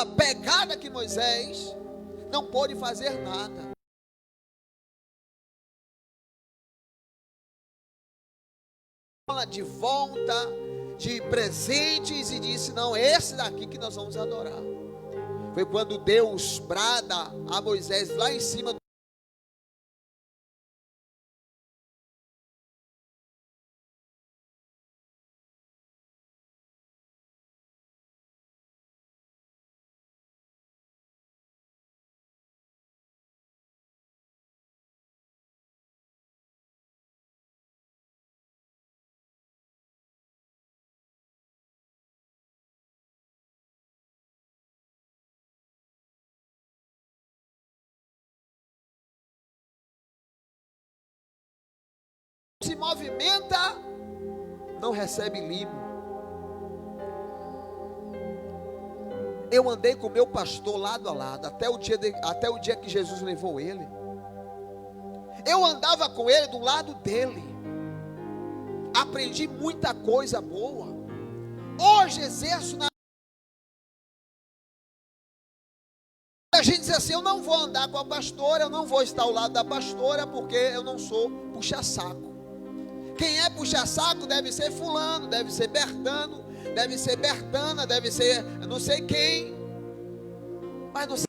mesma pegada que Moisés, não pôde fazer nada. De volta, de presentes, e disse: não, esse daqui que nós vamos adorar. Foi quando Deus brada a Moisés lá em cima. Se movimenta, não recebe limo. Eu andei com meu pastor lado a lado, até o dia que Jesus levou ele. Eu andava com ele do lado dele. Aprendi muita coisa boa. Hoje exerço na... A gente diz assim: eu não vou andar com a pastora, eu não vou estar ao lado da pastora, porque eu não sou puxa-saco. Quem é puxa-saco deve ser fulano, deve ser Bertano, deve ser Bertana, deve ser não sei quem. Mas não sei.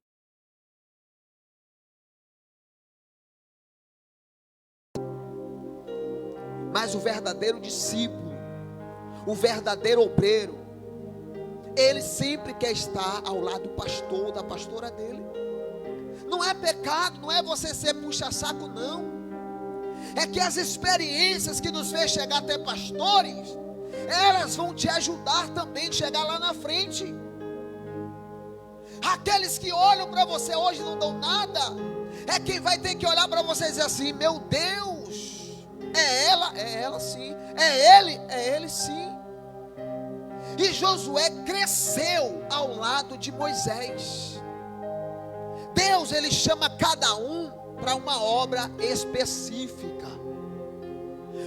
Mas o verdadeiro discípulo, o verdadeiro obreiro, ele sempre quer estar ao lado do pastor, da pastora dele. Não é pecado, não é você ser puxa-saco, não. É que as experiências que nos fez chegar até pastores, elas vão te ajudar também a chegar lá na frente. Aqueles que olham para você hoje e não dão nada, é quem vai ter que olhar para você e dizer assim: meu Deus, é ela sim, é ele sim. E Josué cresceu ao lado de Moisés. Deus, ele chama cada um para uma obra específica.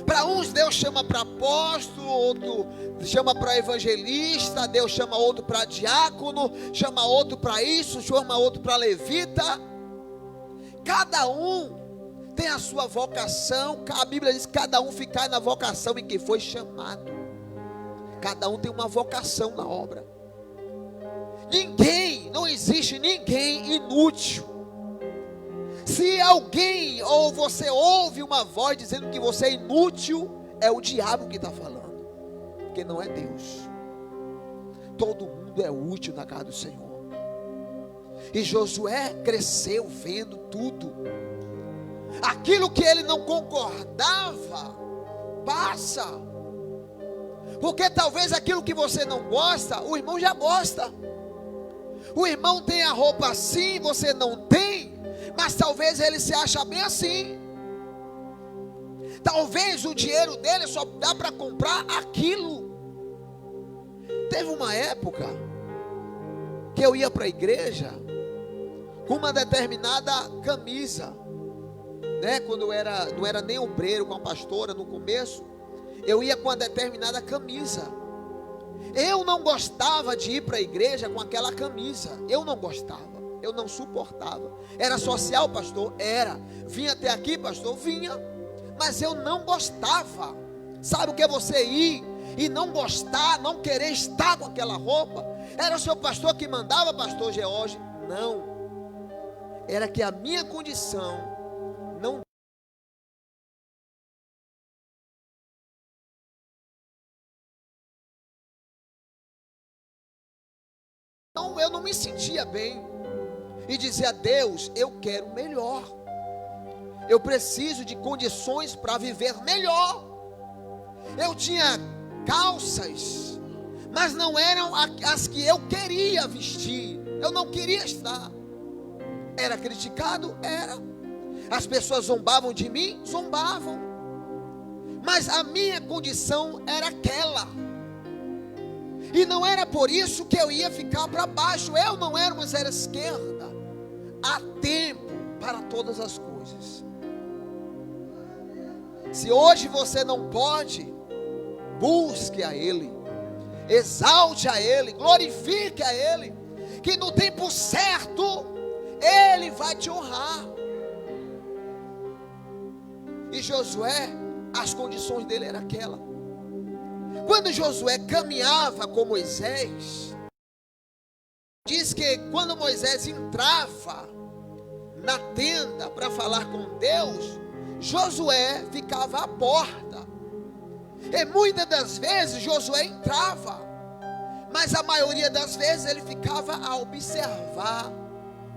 Para uns Deus chama para apóstolo, outro chama para evangelista, Deus chama outro para diácono, chama outro para isso, chama outro para levita. Cada um tem a sua vocação. A Bíblia diz que cada um ficar na vocação em que foi chamado. Cada um tem uma vocação na obra. Não existe ninguém inútil. Se alguém ou você ouve uma voz dizendo que você é inútil, é o diabo que está falando, porque não é Deus. Todo mundo é útil na casa do Senhor. E Josué cresceu vendo tudo. Aquilo que ele não concordava, passa. Porque talvez aquilo que você não gosta, o irmão já gosta. O irmão tem a roupa assim, você não tem, mas talvez ele se acha bem assim. Talvez o dinheiro dele só dá para comprar aquilo. Teve uma época que eu ia para a igreja com uma determinada camisa, né? Quando eu não era nem obreiro com a pastora no começo, eu ia com uma determinada camisa. Eu não gostava de ir para a igreja com aquela camisa. Eu não gostava, eu não suportava. Era social, pastor? Era. Vinha até aqui, pastor? Vinha. Mas eu não gostava. Sabe o que é você ir e não gostar, não querer estar com aquela roupa? Era o seu pastor que mandava, pastor George? Não. Era que a minha condição não... Então eu não me sentia bem. E dizia: Deus, eu quero melhor. Eu preciso de condições para viver melhor. Eu tinha calças, mas não eram as que eu queria vestir. Eu não queria estar. Era criticado? Era. As pessoas zombavam de mim? Zombavam. Mas a minha condição era aquela. E não era por isso que eu ia ficar para baixo. Eu não era uma zero esquerda. Há tempo para todas as coisas. Se hoje você não pode, busque a Ele, exalte a Ele, glorifique a Ele. que no tempo certo Ele vai te honrar. E Josué, as condições dele era aquela. Quando Josué caminhava com Moisés, diz que quando Moisés entrava na tenda para falar com Deus, Josué ficava à porta. E muitas das vezes Josué entrava, mas a maioria das vezes ele ficava a observar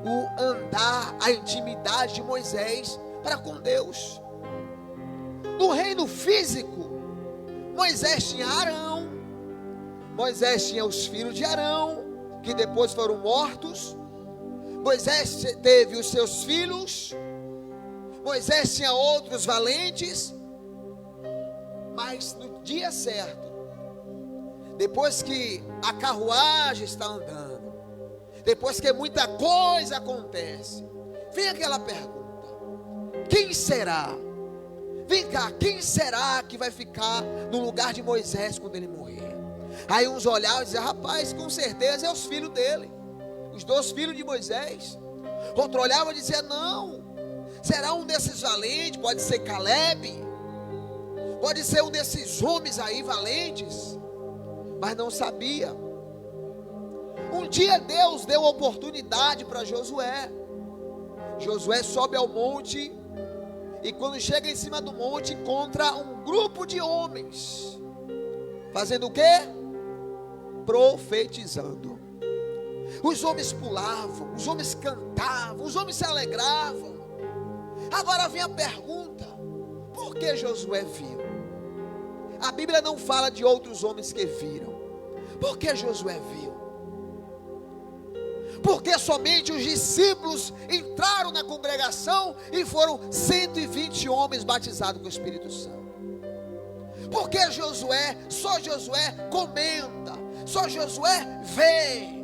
o andar, a intimidade de Moisés para com Deus. No reino físico, Moisés tinha Arão, Moisés tinha os filhos de Arão, que depois foram mortos. Moisés teve os seus filhos, Moisés tinha outros valentes. Mas no dia certo, depois que a carruagem está andando, depois que muita coisa acontece, vem aquela pergunta: quem será? Vem cá, quem será que vai ficar no lugar de Moisés quando ele morrer? Aí uns olhavam e diziam: rapaz, com certeza é os filhos dele, os 2 filhos de Moisés. Outro olhava e dizia: não, será um desses valentes, pode ser Caleb, pode ser um desses homens aí valentes. Mas não sabia. Um dia Deus deu oportunidade para Josué. Josué sobe ao monte, e quando chega em cima do monte, encontra um grupo de homens, fazendo o quê? Profetizando. Os homens pulavam, os homens cantavam, os homens se alegravam. Agora vem a pergunta: por que Josué viu? A Bíblia não fala de outros homens que viram. Por que Josué viu? Porque somente os discípulos entraram na congregação e foram 120 homens batizados com o Espírito Santo. Porque Josué, só Josué comenta, só Josué vê.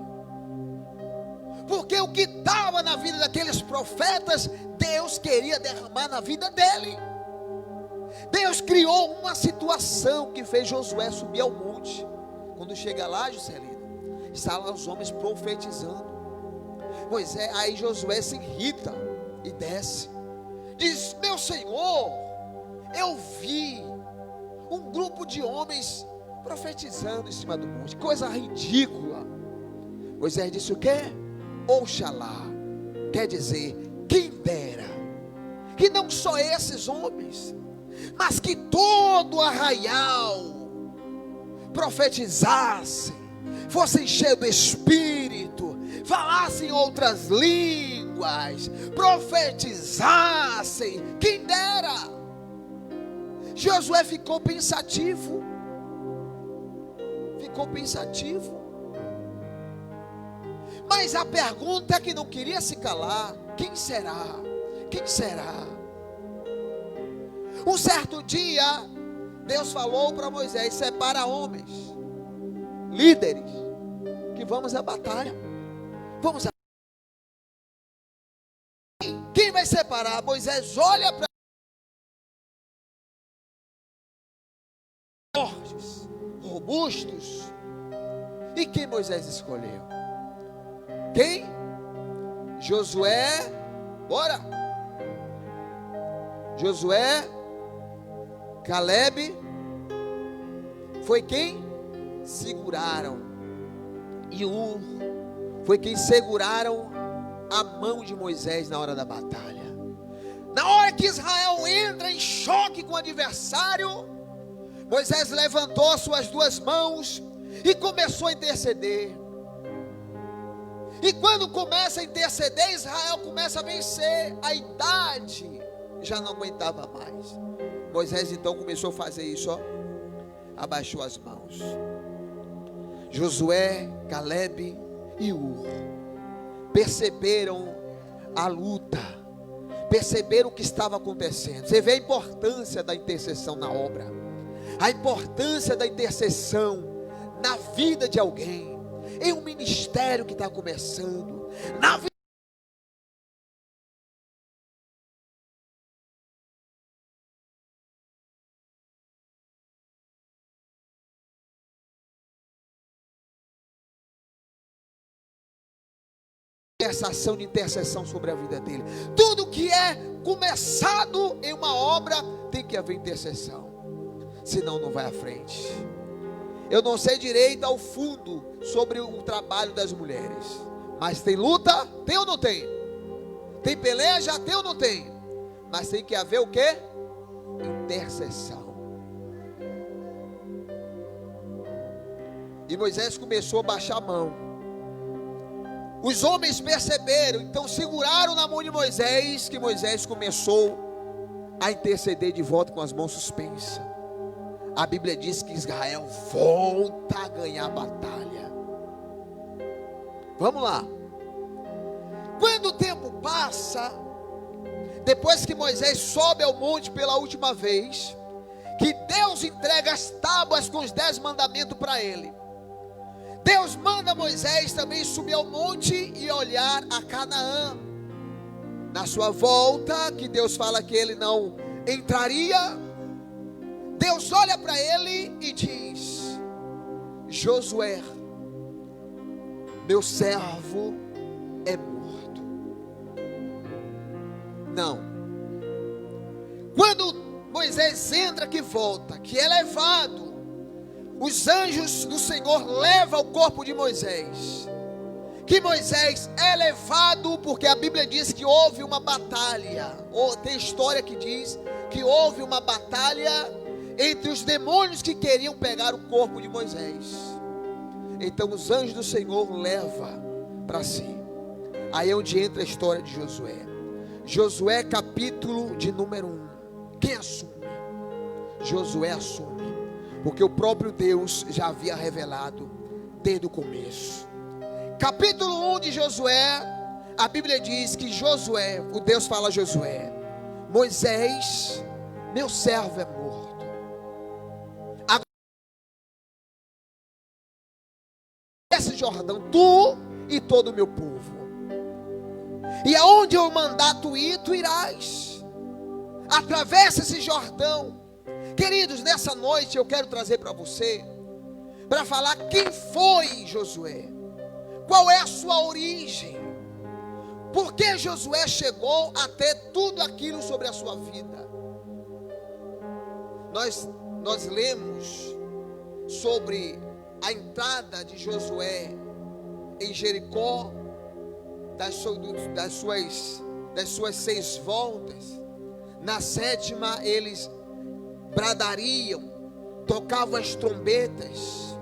Porque o que estava na vida daqueles profetas, Deus queria derramar na vida dele. Deus criou uma situação que fez Josué subir ao monte. Quando chega lá, Juscelino, está lá os homens profetizando. Aí Josué se irrita e desce. Diz: meu Senhor, eu vi um grupo de homens profetizando em cima do monte, coisa ridícula. Moisés disse o quê? Oxalá, quer dizer, quem dera que não só esses homens, mas que todo arraial profetizassem, fossem cheios do Espírito, falassem outras línguas, profetizassem, quem dera. Josué ficou pensativo. Mas a pergunta que não queria se calar: quem será? Quem será? Um certo dia, Deus falou para Moisés: separa homens, líderes, que vamos à batalha. Vamos a... Quem vai separar? Moisés olha para fortes, robustos. E quem Moisés escolheu? Quem? Josué. Bora. Josué, Caleb. Foi quem seguraram. E foi quem seguraram a mão de Moisés na hora da batalha. Na hora que Israel entra em choque com o adversário, Moisés levantou suas 2 mãos e começou a interceder. E quando começa a interceder, Israel começa a vencer. A idade já não aguentava mais. Moisés então começou a fazer isso, ó. Abaixou as mãos. Josué, Caleb e perceberam a luta, perceberam o que estava acontecendo. Você vê a importância da intercessão na obra, a importância da intercessão na vida de alguém, em um ministério que está começando, na vida essa ação de intercessão sobre a vida dele. Tudo que é começado em uma obra tem que haver intercessão, senão não vai à frente. Eu não sei direito ao fundo sobre o trabalho das mulheres, mas tem luta? Tem ou não tem? Tem peleja? Tem ou não tem? Mas tem que haver o quê? Intercessão. E Moisés começou a baixar a mão. Os homens perceberam, então seguraram na mão de Moisés, que Moisés começou a interceder de volta com as mãos suspensas. A Bíblia diz que Israel volta a ganhar a batalha. Vamos lá. Quando o tempo passa, depois que Moisés sobe ao monte pela última vez, que Deus entrega as tábuas com os 10 mandamentos para ele, Deus manda Moisés também subir ao monte e olhar a Canaã. Na sua volta, que Deus fala que ele não entraria, Deus olha para ele e diz: Josué, meu servo é morto. Não. Quando Moisés entra, que volta, que é levado, os anjos do Senhor levam o corpo de Moisés, que Moisés é levado, porque a Bíblia diz que houve uma batalha, ou tem história que diz que houve uma batalha entre os demônios que queriam pegar o corpo de Moisés. Então os anjos do Senhor levam para si. Aí é onde entra a história de Josué. Josué capítulo de número 1. Quem assume? Josué assume, porque o próprio Deus já havia revelado desde o começo. Capítulo 1 de Josué, a Bíblia diz que Josué, o Deus fala a Josué: Moisés, meu servo é morto. Agora, esse Jordão, tu e todo o meu povo, e aonde eu mandar tu ir, tu irás. Atravessa esse Jordão. Queridos, nessa noite eu quero trazer para você, para falar quem foi Josué, qual é a sua origem, por que Josué chegou a ter tudo aquilo sobre a sua vida. Nós lemos sobre a entrada de Josué em Jericó, das suas 6 voltas. Na 7ª eles bradariam, tocavam as trombetas.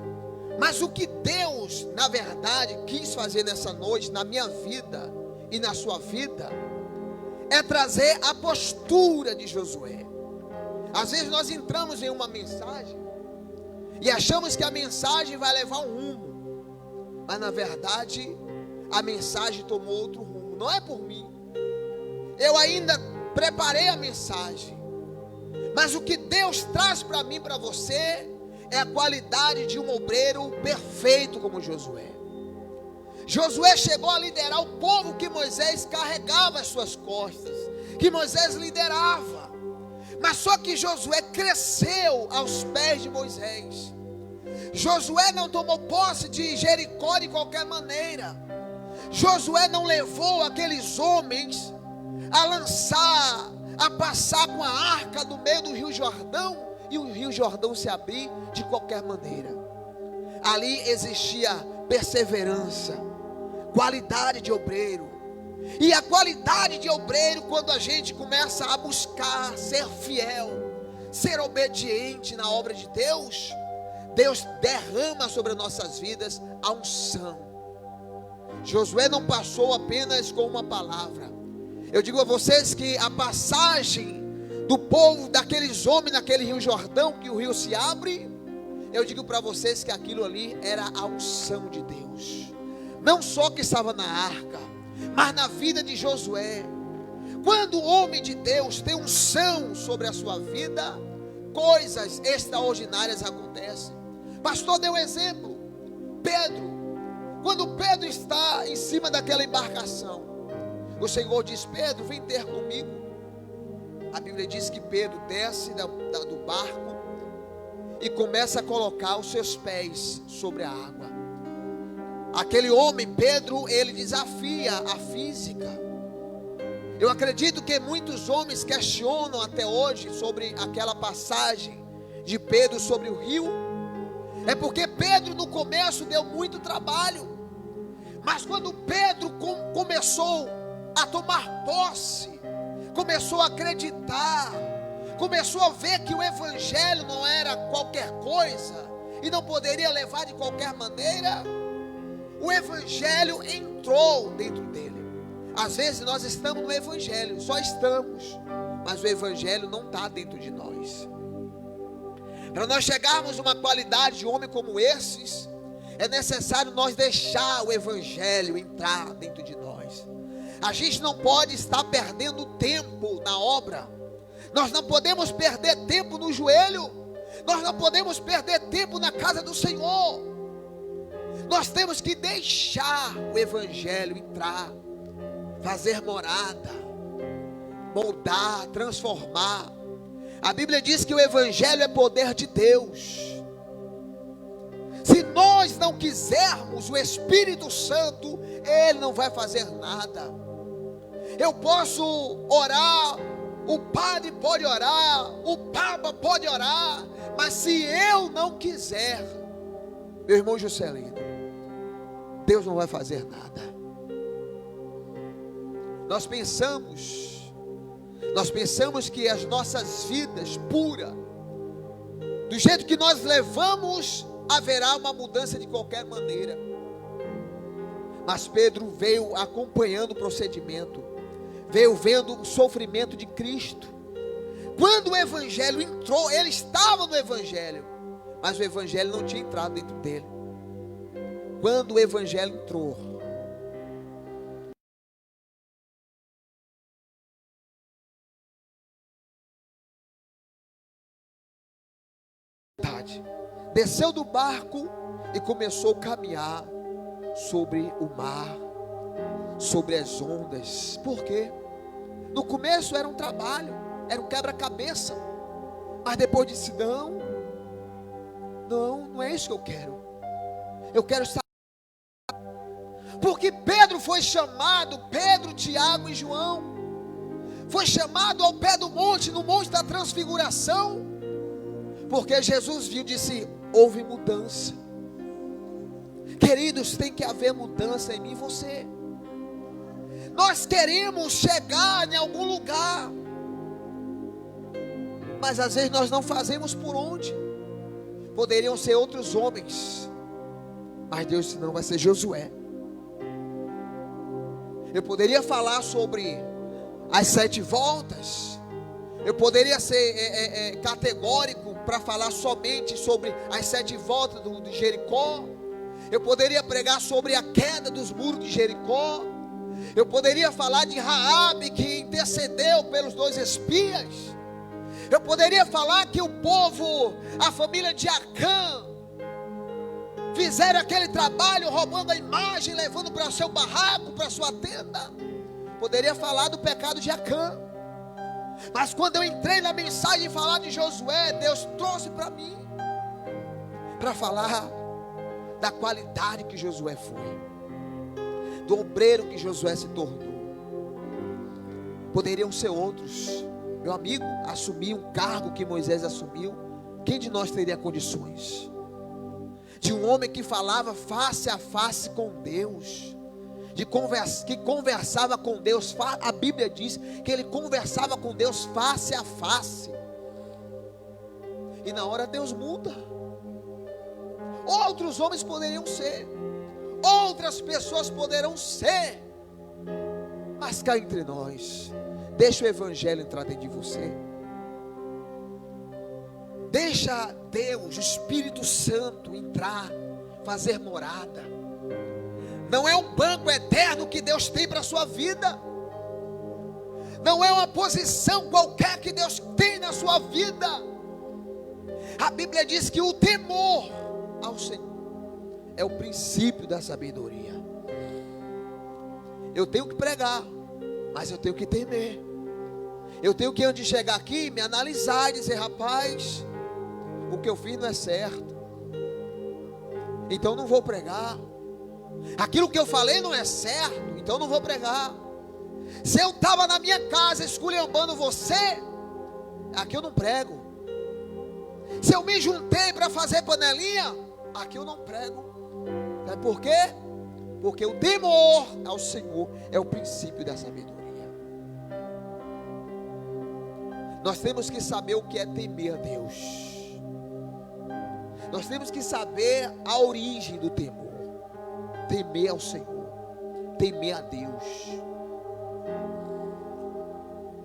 Mas o que Deus, na verdade, quis fazer nessa noite, na minha vida e na sua vida, é trazer a postura de Josué. Às vezes nós entramos em uma mensagem e achamos que a mensagem vai levar um rumo, mas na verdade a mensagem tomou outro rumo. Não é por mim, eu ainda preparei a mensagem, mas o que Deus traz para mim, para você, é a qualidade de um obreiro perfeito como Josué. Josué chegou a liderar o povo que Moisés carregava as suas costas, que Moisés liderava. Mas só que Josué cresceu aos pés de Moisés. Josué não tomou posse de Jericó de qualquer maneira. Josué não levou aqueles homens a lançar, a passar com a arca no meio do rio Jordão, e o rio Jordão se abrir de qualquer maneira. Ali existia perseverança, qualidade de obreiro. E a qualidade de obreiro, quando a gente começa a buscar ser fiel, ser obediente na obra de Deus, Deus derrama sobre as nossas vidas a unção. Josué não passou apenas com uma palavra. Eu digo a vocês que a passagem do povo, daqueles homens naquele rio Jordão, que o rio se abre, eu digo para vocês que aquilo ali era a unção de Deus. Não só que estava na arca, mas na vida de Josué. Quando o homem de Deus tem unção sobre a sua vida, coisas extraordinárias acontecem. Pastor deu um exemplo. Pedro, quando Pedro está em cima daquela embarcação, o Senhor diz: Pedro, vem ter comigo. A Bíblia diz que Pedro desce do barco e começa a colocar os seus pés sobre a água. aquele homem, Pedro, ele desafia a física. Eu acredito que muitos homens questionam até hoje sobre aquela passagem de Pedro sobre o rio. É porque Pedro no começo deu muito trabalho. Mas quando Pedro começou a tomar posse, começou a acreditar, começou a ver que o evangelho não era qualquer coisa e não poderia levar de qualquer maneira, o evangelho entrou dentro dele. Às vezes nós estamos no evangelho, só estamos, mas o evangelho não está dentro de nós. Para nós chegarmos a uma qualidade de homem como esses, é necessário nós deixar o evangelho entrar dentro de nós. A gente não pode estar perdendo tempo na obra. Nós não podemos perder tempo no joelho. Nós não podemos perder tempo na casa do Senhor. Nós temos que deixar o evangelho entrar, fazer morada, moldar, transformar. A Bíblia diz que o evangelho é poder de Deus. Se nós não quisermos o Espírito Santo, Ele não vai fazer nada. Eu posso orar, o padre pode orar, o papa pode orar, mas se eu não quiser, meu irmão Juscelino, Deus não vai fazer nada. Nós pensamos que as nossas vidas puras, do jeito que nós levamos, haverá uma mudança de qualquer maneira. Mas Pedro veio acompanhando o procedimento, veio vendo o sofrimento de Cristo. Quando o evangelho entrou, ele estava no evangelho, mas o evangelho não tinha entrado dentro dele. Quando o evangelho entrou, desceu do barco e começou a caminhar sobre o mar, sobre as ondas. Por quê? No começo era um trabalho, era um quebra-cabeça, mas depois disse: não é isso que eu quero. Eu quero estar. Porque Pedro foi chamado, Pedro, Tiago e João, foi chamado ao pé do monte, no monte da transfiguração, porque Jesus viu e disse: houve mudança. Queridos, tem que haver mudança em mim e você. Nós queremos chegar em algum lugar, mas às vezes nós não fazemos por onde. Poderiam ser outros homens, mas Deus disse: não, vai ser Josué. Eu poderia falar sobre as 7 voltas. Eu poderia ser categórico para falar somente sobre as 7 voltas de Jericó. Eu poderia pregar sobre a queda dos muros de Jericó. Eu poderia falar de Raabe, que intercedeu pelos 2 espias. Eu poderia falar que o povo, a família de Acã, fizeram aquele trabalho roubando a imagem, levando para o seu barraco, para a sua tenda. Poderia falar do pecado de Acã. Mas quando eu entrei na mensagem falar de Josué, Deus trouxe para mim, para falar da qualidade que Josué foi, do obreiro que Josué se tornou. Poderiam ser outros. Meu amigo, assumir um cargo que Moisés assumiu, quem de nós teria condições? De um homem que falava face a face com Deus, que conversava com Deus. A Bíblia diz que ele conversava com Deus face a face. E na hora Deus muda. Outros homens poderiam ser, outras pessoas poderão ser, mas cá entre nós, deixa o evangelho entrar dentro de você. Deixa Deus, o Espírito Santo, entrar, fazer morada. Não é um banco eterno que Deus tem para a sua vida. Não é uma posição qualquer que Deus tem na sua vida. A Bíblia diz que o temor ao Senhor é o princípio da sabedoria. Eu tenho que pregar, mas eu tenho que temer. Eu tenho que, antes de chegar aqui, me analisar e dizer: rapaz, o que eu fiz não é certo, então não vou pregar. aquilo que eu falei não é certo, então não vou pregar. Se eu estava na minha casa esculhambando você, aqui eu não prego. Se eu me juntei para fazer panelinha, aqui eu não prego. Sabe por quê? Porque o temor ao Senhor é o princípio da sabedoria. Nós temos que saber o que é temer a Deus. Nós temos que saber a origem do temor. Temer ao Senhor, temer a Deus.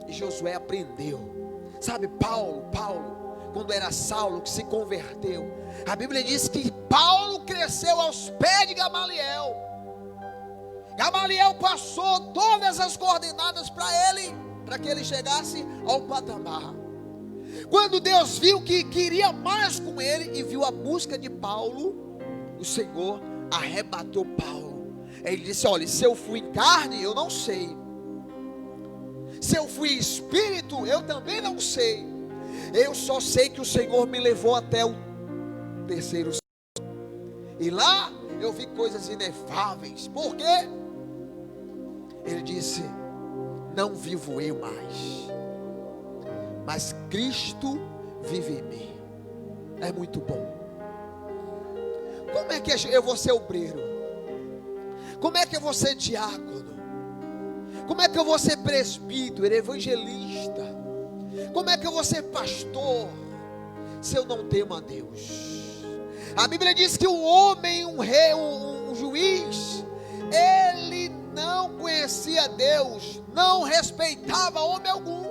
E Josué aprendeu. Sabe, Paulo, quando era Saulo, que se converteu, a Bíblia diz que Paulo cresceu aos pés de Gamaliel. Gamaliel passou todas as coordenadas para ele, para que ele chegasse ao patamar. Quando Deus viu que queria mais com ele e viu a busca de Paulo, o Senhor arrebatou Paulo. Ele disse: olha, se eu fui em carne, eu não sei. Se eu fui espírito, eu também não sei. Eu só sei que o Senhor me levou até o terceiro céu. E lá eu vi coisas inefáveis. Por quê? Ele disse: não vivo eu mais, mas Cristo vive em mim. É muito bom. Como é que eu vou ser obreiro? Como é que eu vou ser diácono? Como é que eu vou ser presbítero, evangelista? Como é que eu vou ser pastor, se eu não temo a Deus? A Bíblia diz que um homem, um rei, um juiz, ele não conhecia Deus, não respeitava homem algum.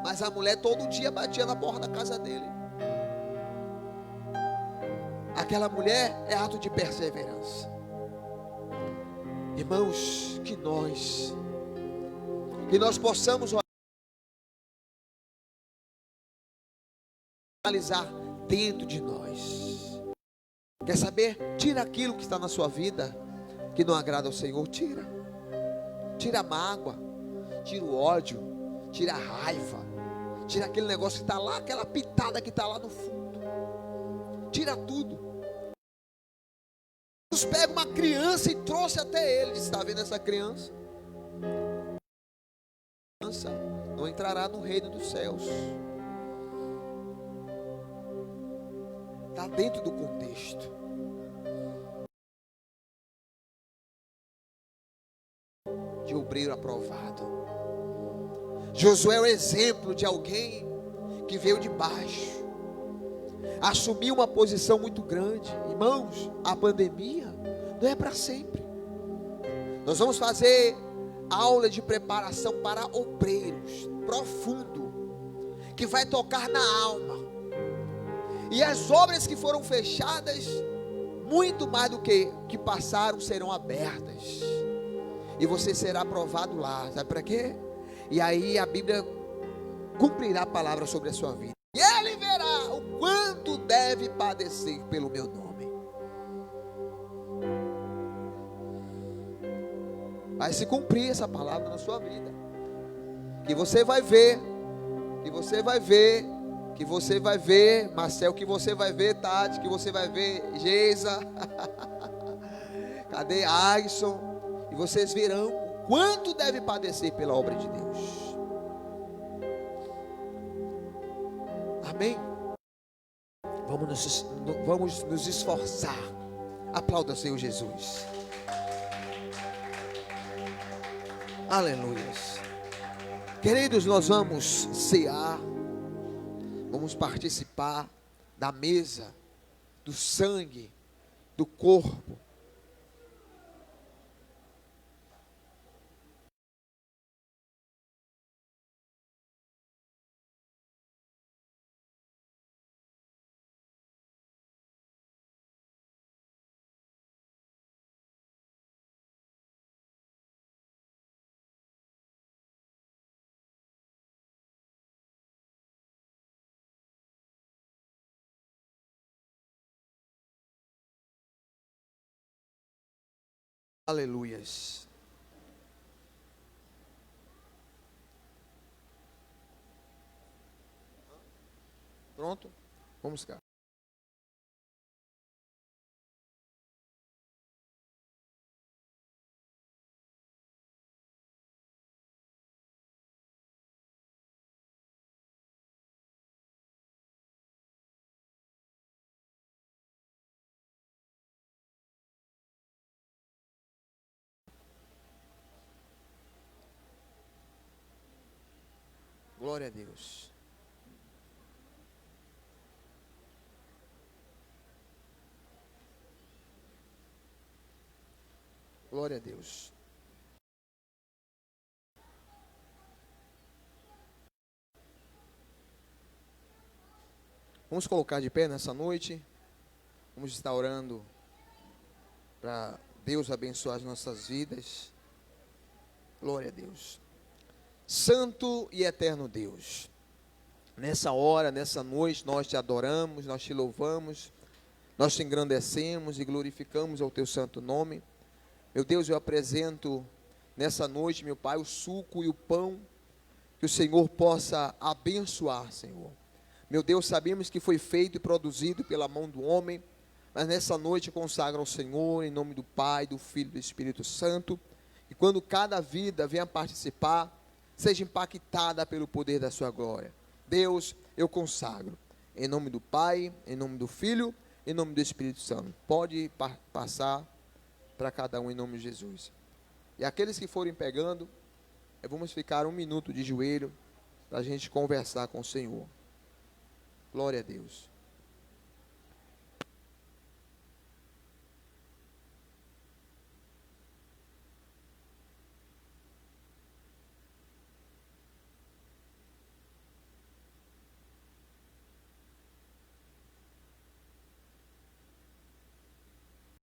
Mas a mulher todo dia batia na porta da casa dele. Aquela mulher é ato de perseverança. Irmãos, que nós possamos analisar dentro de nós. Quer saber? Tira aquilo que está na sua vida que não agrada ao Senhor. Tira a mágoa, tira o ódio, tira a raiva, tira aquele negócio que está lá, aquela pitada que está lá no fundo. Tira tudo. Jesus pega uma criança e trouxe até ele. Está vendo essa criança? A criança não entrará no reino dos céus. Está dentro do contexto. De obreiro aprovado. Josué é o exemplo de alguém que veio de baixo, assumiu uma posição muito grande. Irmãos, a pandemia não é para sempre. Nós vamos fazer aula de preparação para obreiros profundo, que vai tocar na alma. E as obras que foram fechadas, muito mais do que passaram, serão abertas. E você será aprovado lá. Sabe para quê? E aí a Bíblia cumprirá a palavra sobre a sua vida. E ele verá o quanto deve padecer pelo meu nome. Vai se cumprir essa palavra na sua vida. Que você vai ver. Que você vai ver. Que você vai ver, Marcel, que você vai ver, Tati, que você vai ver, Geisa. Cadê Aison? E vocês verão o quanto deve padecer pela obra de Deus. Amém? Vamos nos esforçar. Aplauda o Senhor Jesus. Aleluia. Queridos, nós vamos cear. Vamos participar da mesa, do sangue, do corpo. Aleluias. Pronto? Vamos cá. Glória a Deus. Glória a Deus. Vamos colocar de pé nessa noite. Vamos estar orando para Deus abençoar as nossas vidas. Glória a Deus. Santo e eterno Deus, nessa hora, nessa noite, nós te adoramos, nós te louvamos, nós te engrandecemos e glorificamos ao teu santo nome. Meu Deus, eu apresento nessa noite, meu Pai, o suco e o pão, que o Senhor possa abençoar, Senhor. Meu Deus, sabemos que foi feito e produzido pela mão do homem, mas nessa noite consagra ao Senhor, em nome do Pai, do Filho e do Espírito Santo, e quando cada vida venha participar, seja impactada pelo poder da sua glória. Deus, eu consagro, em nome do Pai, em nome do Filho, em nome do Espírito Santo. Pode passar para cada um em nome de Jesus. E aqueles que forem pegando, vamos ficar 1 minuto de joelho, para a gente conversar com o Senhor. Glória a Deus.